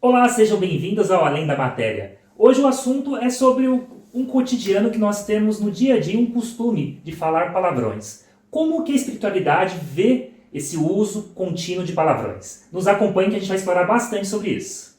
Olá, sejam bem-vindos ao Além da Matéria. Hoje o assunto é sobre um cotidiano que nós temos no dia a dia, um costume de falar palavrões. Como que a espiritualidade vê esse uso contínuo de palavrões? Nos acompanhe que a gente vai explorar bastante sobre isso.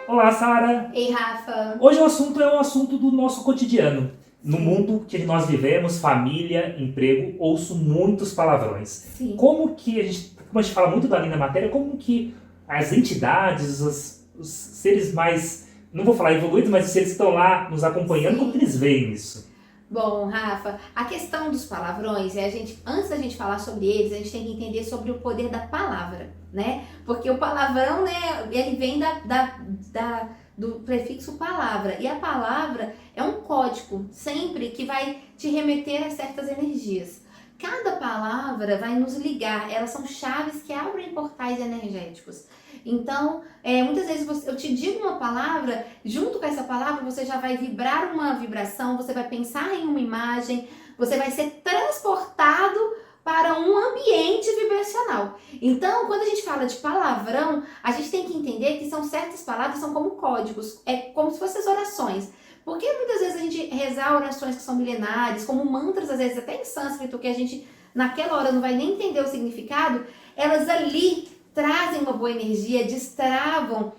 Olá, Sara! Ei, Rafa. Hoje o assunto é um assunto do nosso cotidiano. No mundo que nós vivemos, família, emprego, ouço muitos palavrões. Sim. Como a gente fala muito da Além da Matéria, como que as entidades, os seres mais, não vou falar evoluídos, mas os seres que estão lá nos acompanhando, Sim. como que eles veem isso? Bom, Rafa, a questão dos palavrões antes da gente falar sobre eles, a gente tem que entender sobre o poder da palavra, né? Porque o palavrão, né, ele vem do prefixo palavra. E a palavra é um código, sempre que vai te remeter a certas energias. Cada palavra vai nos ligar, elas são chaves que abrem portais energéticos. Então, muitas vezes eu te digo uma palavra, junto com essa palavra você já vai vibrar uma vibração, você vai pensar em uma imagem, você vai ser transportado para um ambiente vibracional. Então, quando a gente fala de palavrão, a gente tem que entender que são certas palavras, são como códigos, é como se fossem as orações. Porque muitas vezes a gente rezar orações que são milenares, como mantras, às vezes até em sânscrito, que a gente naquela hora não vai nem entender o significado, elas ali trazem uma boa energia, destravam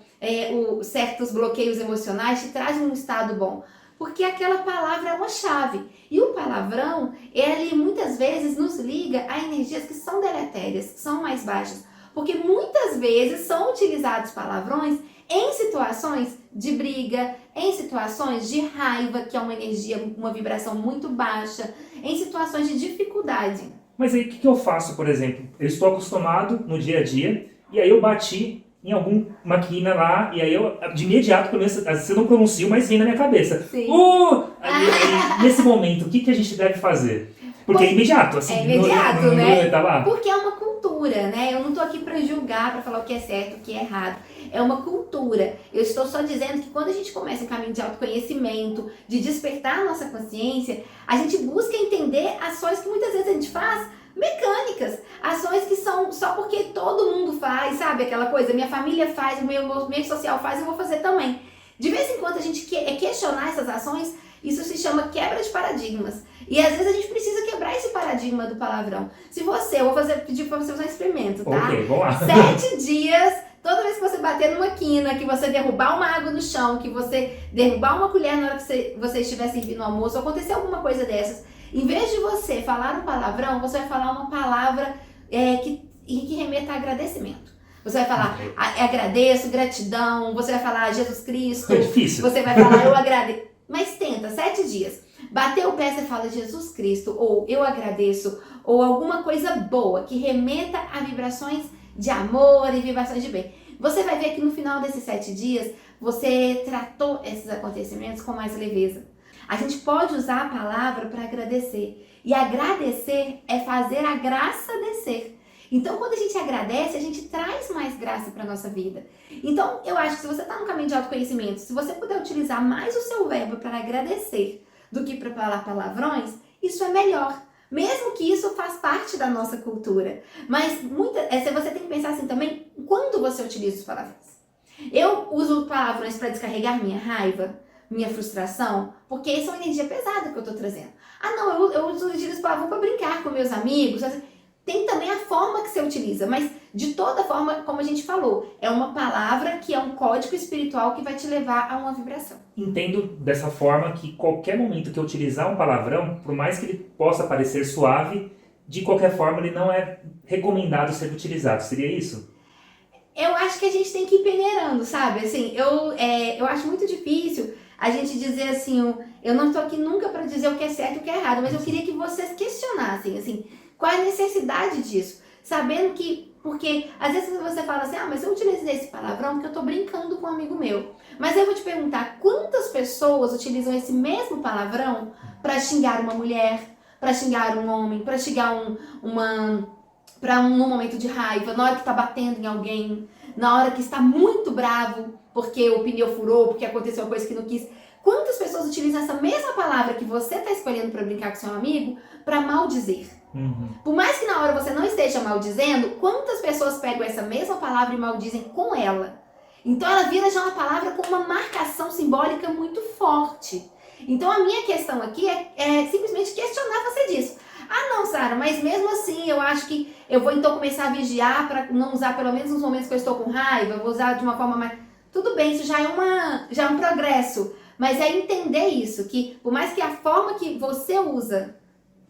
certos bloqueios emocionais, te trazem um estado bom. Porque aquela palavra é uma chave. E o palavrão, ele muitas vezes nos liga a energias que são deletérias, que são mais baixas. Porque muitas vezes são utilizados palavrões em situações de briga, em situações de raiva, que é uma energia, uma vibração muito baixa, em situações de dificuldade. Mas aí o que eu faço, por exemplo? Eu estou acostumado no dia a dia, e aí eu bati em alguma quina lá, e aí eu, de imediato, pelo menos, às vezes eu não pronuncio, mas vem na minha cabeça. Sim. Aí, nesse momento, o que a gente deve fazer? Porque é imediato, assim. É imediato, não né? tá lá. Porque é uma cultura, né? Eu não tô aqui pra julgar, pra falar o que é certo, o que é errado. É uma cultura. Eu estou só dizendo que quando a gente começa um caminho de autoconhecimento, de despertar a nossa consciência, a gente busca entender ações que muitas vezes a gente faz mecânicas, ações que são só porque todo mundo faz, sabe? Aquela coisa, minha família faz, o meu meio social faz, eu vou fazer também. De vez em quando a gente questionar essas ações, isso se chama quebra de paradigmas. E às vezes a gente precisa quebrar esse paradigma do palavrão. Se você, eu vou pedir pra você fazer um experimento, tá? Ok, vamos lá. 7 dias, toda vez que você bater numa quina, que você derrubar uma água no chão, que você derrubar uma colher na hora que você estiver servindo o almoço, acontecer alguma coisa dessas, em vez de você falar um palavrão, você vai falar uma palavra que remeta a agradecimento. Você vai falar, agradeço, gratidão, você vai falar Jesus Cristo. É difícil. Você vai falar, eu agradeço. Mas tenta, 7 dias. Bateu o pé, você fala Jesus Cristo, ou eu agradeço, ou alguma coisa boa que remeta a vibrações de amor e vibrações de bem. Você vai ver que no final desses 7 dias, você tratou esses acontecimentos com mais leveza. A gente pode usar a palavra para agradecer. E agradecer é fazer a graça descer. Então, quando a gente agradece, a gente traz mais graça para a nossa vida. Então, eu acho que se você está no caminho de autoconhecimento, se você puder utilizar mais o seu verbo para agradecer do que para falar palavrões, isso é melhor. Mesmo que isso faz parte da nossa cultura. Mas você tem que pensar assim também, quando você utiliza os palavrões. Eu uso palavrões para descarregar minha raiva, minha frustração, porque são energia pesada que eu estou trazendo. Ah, não, eu utilizo palavrão para brincar com meus amigos. Tem também a forma que você utiliza, mas de toda forma, como a gente falou, é uma palavra que é um código espiritual que vai te levar a uma vibração. Entendo dessa forma que qualquer momento que eu utilizar um palavrão, por mais que ele possa parecer suave, de qualquer forma ele não é recomendado ser utilizado. Seria isso? Eu acho que a gente tem que ir peneirando, sabe? Assim, eu acho muito difícil a gente dizer assim, eu não estou aqui nunca para dizer o que é certo e o que é errado, mas eu queria que vocês questionassem, assim, qual é a necessidade disso? Sabendo que, porque às vezes você fala assim, mas eu utilizei esse palavrão porque eu tô brincando com um amigo meu. Mas eu vou te perguntar, quantas pessoas utilizam esse mesmo palavrão para xingar uma mulher, para xingar um homem, para xingar num momento de raiva, na hora que tá batendo em alguém, na hora que está muito bravo porque o pneu furou, porque aconteceu uma coisa que não quis. Quantas pessoas utilizam essa mesma palavra que você está escolhendo para brincar com seu amigo para maldizer? Uhum. Por mais que na hora você não esteja maldizendo, quantas pessoas pegam essa mesma palavra e maldizem com ela? Então ela vira já uma palavra com uma marcação simbólica muito forte. Então a minha questão aqui é simplesmente questionar você disso. Ah não, Sara, mas mesmo assim eu acho que eu vou então começar a vigiar para não usar pelo menos nos momentos que eu estou com raiva, eu vou usar de uma forma mais... Tudo bem, isso já é um progresso, mas é entender isso, que por mais que a forma que você usa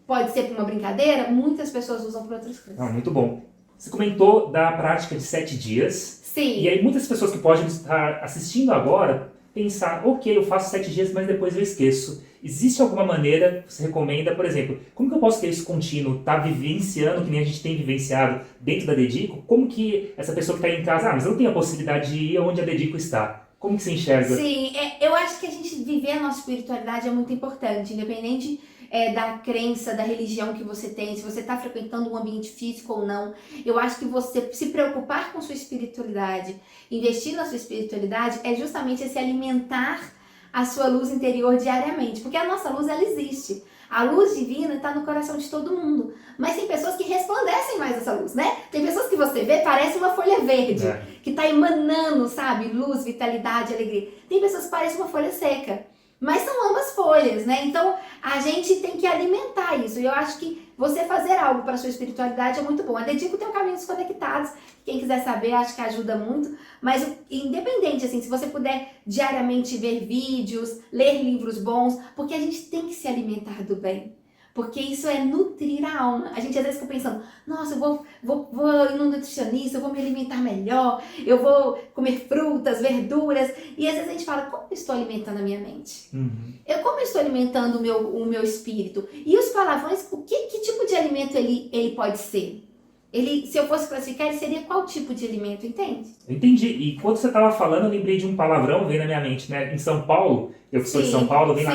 pode ser para uma brincadeira, muitas pessoas usam para outras coisas. Ah, muito bom. Você comentou da prática de 7 dias. Sim. E aí muitas pessoas que podem estar assistindo agora pensar, ok, eu faço 7 dias, mas depois eu esqueço. Existe alguma maneira que você recomenda, por exemplo, como que eu posso ter isso contínuo, tá vivenciando, que nem a gente tem vivenciado dentro da Dedico? Como que essa pessoa que está em casa, mas eu não tenho a possibilidade de ir onde a Dedico está? Como que você enxerga? Sim, eu acho que a gente viver a nossa espiritualidade é muito importante, independente da crença, da religião que você tem, se você está frequentando um ambiente físico ou não. Eu acho que você se preocupar com sua espiritualidade, investir na sua espiritualidade, é justamente esse alimentar a sua luz interior diariamente, porque a nossa luz, ela existe. A luz divina está no coração de todo mundo, mas tem pessoas que resplandecem mais essa luz, né? Tem pessoas que você vê, parece uma folha verde, que está emanando, sabe, luz, vitalidade, alegria. Tem pessoas que parecem uma folha seca, mas são ambas folhas, né? Então a gente tem que alimentar isso. E eu acho que você fazer algo para a sua espiritualidade é muito bom. A Dedico tem um Caminhos Conectados, quem quiser saber, acho que ajuda muito. Mas independente, assim, se você puder diariamente ver vídeos, ler livros bons, porque a gente tem que se alimentar do bem. Porque isso é nutrir a alma. A gente às vezes fica pensando, nossa, eu vou ir num nutricionista, eu vou me alimentar melhor, eu vou comer frutas, verduras. E às vezes a gente fala, como eu estou alimentando a minha mente? Uhum. Como eu estou alimentando o meu espírito? E os palavrões, que tipo de alimento ele pode ser? Se eu fosse classificar, ele seria qual tipo de alimento, entende? Eu entendi. E quando você estava falando, eu lembrei de um palavrão, veio na minha mente, né? Em São Paulo, eu que sou de São Paulo, vem lá,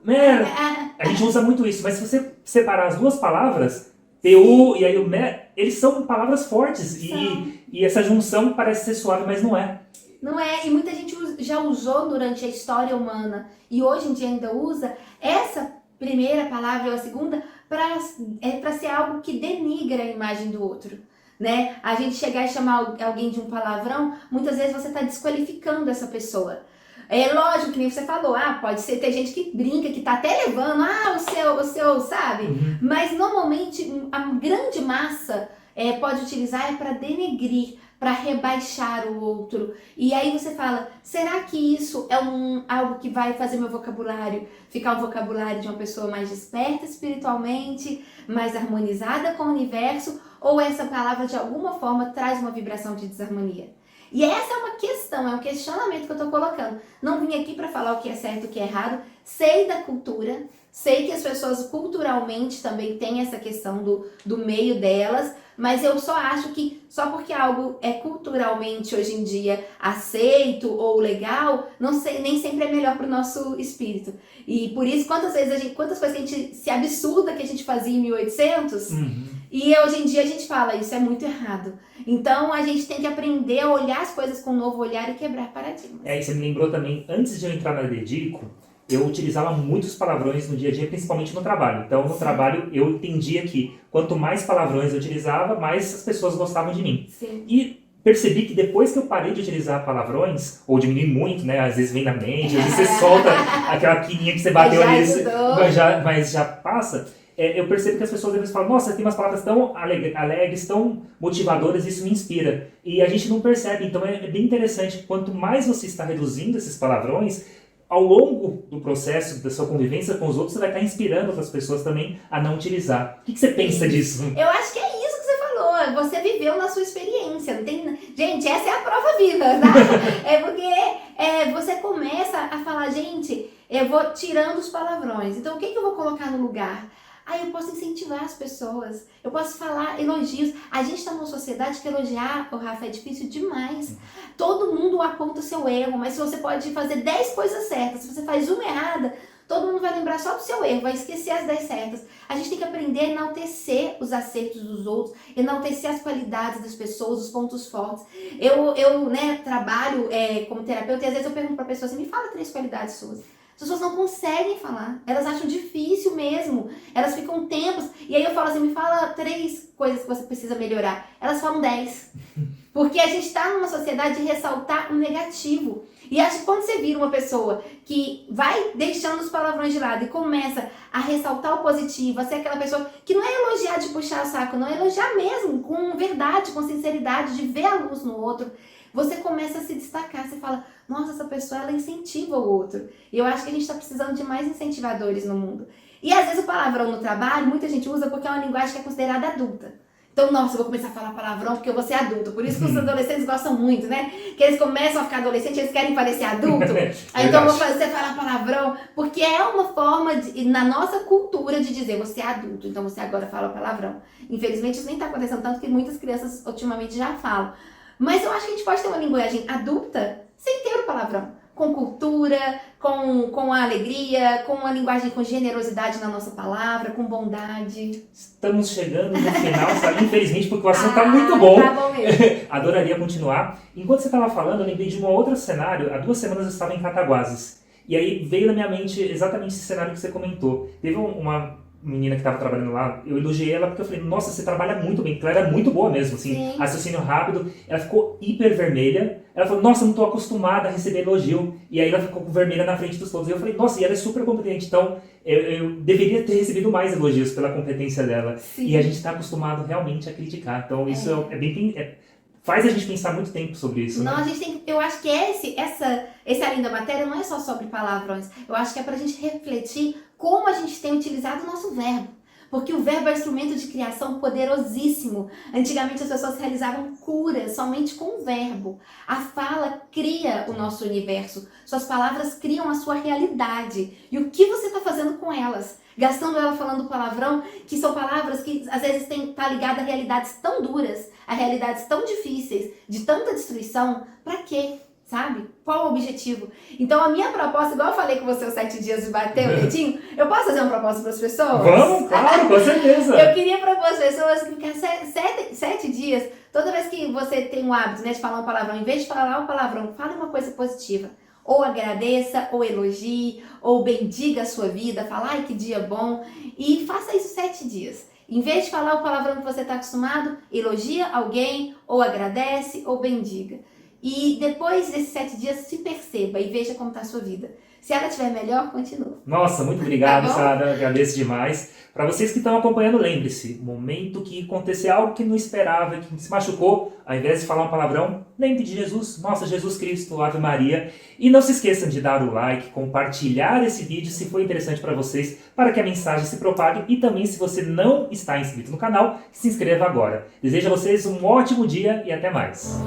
merda! A gente usa muito isso, mas se você separar as duas palavras, PU e aí o mer, eles são palavras fortes. E essa junção parece ser suave, mas não é. Não é, e muita gente já usou durante a história humana, e hoje em dia ainda usa essa primeira palavra ou a segunda para ser algo que denigra a imagem do outro, né? A gente chegar e chamar alguém de um palavrão, muitas vezes você está desqualificando essa pessoa. É lógico que nem você falou, pode ser, tem gente que brinca, que tá até levando, o seu, sabe? Uhum. Mas normalmente a grande massa pode utilizar para denegrir, para rebaixar o outro. E aí você fala, será que isso é algo que vai fazer meu vocabulário ficar um vocabulário de uma pessoa mais desperta espiritualmente, mais harmonizada com o universo, ou essa palavra de alguma forma traz uma vibração de desarmonia? E essa é uma questão, é um questionamento que eu estou colocando. Não vim aqui para falar o que é certo e o que é errado. Sei da cultura, sei que as pessoas culturalmente também têm essa questão do meio delas, mas eu só acho que só porque algo é culturalmente hoje em dia aceito ou legal, nem sempre é melhor para o nosso espírito. E por isso, quantas coisas que a gente se absurda que a gente fazia em 1800, e hoje em dia a gente fala, isso é muito errado. Então a gente tem que aprender a olhar as coisas com um novo olhar e quebrar paradigmas. E você me lembrou também, antes de eu entrar na Dedico, eu utilizava muitos palavrões no dia a dia, principalmente no trabalho. Então, no trabalho, eu entendia que quanto mais palavrões eu utilizava, mais as pessoas gostavam de mim. Sim. E percebi que depois que eu parei de utilizar palavrões, ou diminui muito, né? Às vezes vem na mente, às vezes você solta aquela quininha que você bateu ali, mas já passa. Eu percebo que as pessoas às vezes falam, nossa, tem umas palavras tão alegres, tão motivadoras, isso me inspira. E a gente não percebe, então é bem interessante, quanto mais você está reduzindo esses palavrões, ao longo do processo da sua convivência com os outros, você vai estar inspirando outras pessoas também a não utilizar. O que você pensa disso? Eu acho que é isso que você falou. Você viveu na sua experiência. Não tem... Gente, essa é a prova viva, tá? É porque você começa a falar, gente, eu vou tirando os palavrões. Então, o que eu vou colocar no lugar? Eu posso incentivar as pessoas, eu posso falar elogios. A gente está numa sociedade que elogiar, Rafa, é difícil demais. Todo mundo aponta o seu erro, mas se você pode fazer 10 coisas certas, se você faz uma errada, todo mundo vai lembrar só do seu erro, vai esquecer as 10 certas. A gente tem que aprender a enaltecer os acertos dos outros, enaltecer as qualidades das pessoas, os pontos fortes. Eu trabalho como terapeuta e às vezes eu pergunto para a pessoa assim, me fala 3 qualidades suas. As pessoas não conseguem falar, elas acham difícil mesmo, elas ficam tempos, e aí eu falo assim, me fala 3 coisas que você precisa melhorar. Elas falam 10, porque a gente está numa sociedade de ressaltar o negativo. E acho que quando você vira uma pessoa que vai deixando os palavrões de lado e começa a ressaltar o positivo, a ser aquela pessoa que não é elogiar de puxar o saco, não é elogiar mesmo, com verdade, com sinceridade, de ver a luz no outro, você começa a se destacar, você fala, nossa, essa pessoa ela incentiva o outro. E eu acho que a gente está precisando de mais incentivadores no mundo. E às vezes o palavrão no trabalho, muita gente usa porque é uma linguagem que é considerada adulta. Então, nossa, eu vou começar a falar palavrão porque eu vou ser adulto. Por isso que os adolescentes gostam muito, né? Que eles começam a ficar adolescentes, eles querem parecer adulto. Aí, então, eu vou fazer você falar palavrão. Porque é uma forma, na nossa cultura, de dizer você é adulto. Então, você agora fala palavrão. Infelizmente, isso nem está acontecendo tanto que muitas crianças, ultimamente, já falam. Mas eu acho que a gente pode ter uma linguagem adulta sem ter o palavrão. Com cultura, com a alegria, com uma linguagem com generosidade na nossa palavra, com bondade. Estamos chegando no final, sabe? Infelizmente, porque o assunto está muito bom. Tá bom mesmo. Adoraria continuar. Enquanto você estava falando, eu lembrei de um outro cenário. Há 2 semanas eu estava em Cataguases. E aí veio na minha mente exatamente esse cenário que você comentou. Teve uma menina que estava trabalhando lá, eu elogiei ela porque eu falei, nossa, você trabalha muito bem, porque ela era muito boa mesmo, assim, Sim. raciocínio rápido. Ela ficou hiper vermelha. Ela falou, nossa, eu não estou acostumada a receber elogio. E aí ela ficou vermelha na frente dos todos. E eu falei, nossa, e ela é super competente, então eu deveria ter recebido mais elogios pela competência dela. Sim. E a gente está acostumado realmente a criticar. Então isso faz a gente pensar muito tempo sobre isso. Não, né? a gente tem, eu acho que esse Além da Matéria não é só sobre palavrões. Eu acho que é pra gente refletir como a gente tem utilizado o nosso verbo. Porque o verbo é um instrumento de criação poderosíssimo. Antigamente as pessoas realizavam curas somente com o verbo. A fala cria o nosso universo. Suas palavras criam a sua realidade. E o que você está fazendo com elas? Gastando ela falando palavrão, que são palavras que às vezes tá ligada a realidades tão duras, a realidades tão difíceis, de tanta destruição. Pra quê? Sabe? Qual o objetivo? Então a minha proposta, igual eu falei com você os 7 dias de bater o dedinho, eu posso fazer uma proposta para as pessoas? Vamos, claro, com certeza. Eu queria propor às pessoas que ficar 7 dias, toda vez que você tem o hábito, né, de falar um palavrão, em vez de falar um palavrão, fale uma coisa positiva. Ou agradeça, ou elogie, ou bendiga a sua vida, fala, ai que dia bom, e faça isso 7 dias. Em vez de falar o palavrão que você está acostumado, elogia alguém, ou agradece, ou bendiga. E depois desses 7 dias, se perceba e veja como está a sua vida. Se ela estiver melhor, continua. Nossa, muito obrigado, Tá bom? Sara. Agradeço demais. Para vocês que estão acompanhando, lembre-se, momento que acontecer algo que não esperava, que se machucou, ao invés de falar um palavrão, lembre de Jesus, nossa Jesus Cristo, Ave Maria. E não se esqueçam de dar o like, compartilhar esse vídeo se foi interessante para vocês, para que a mensagem se propague. E também, se você não está inscrito no canal, se inscreva agora. Desejo a vocês um ótimo dia e até mais.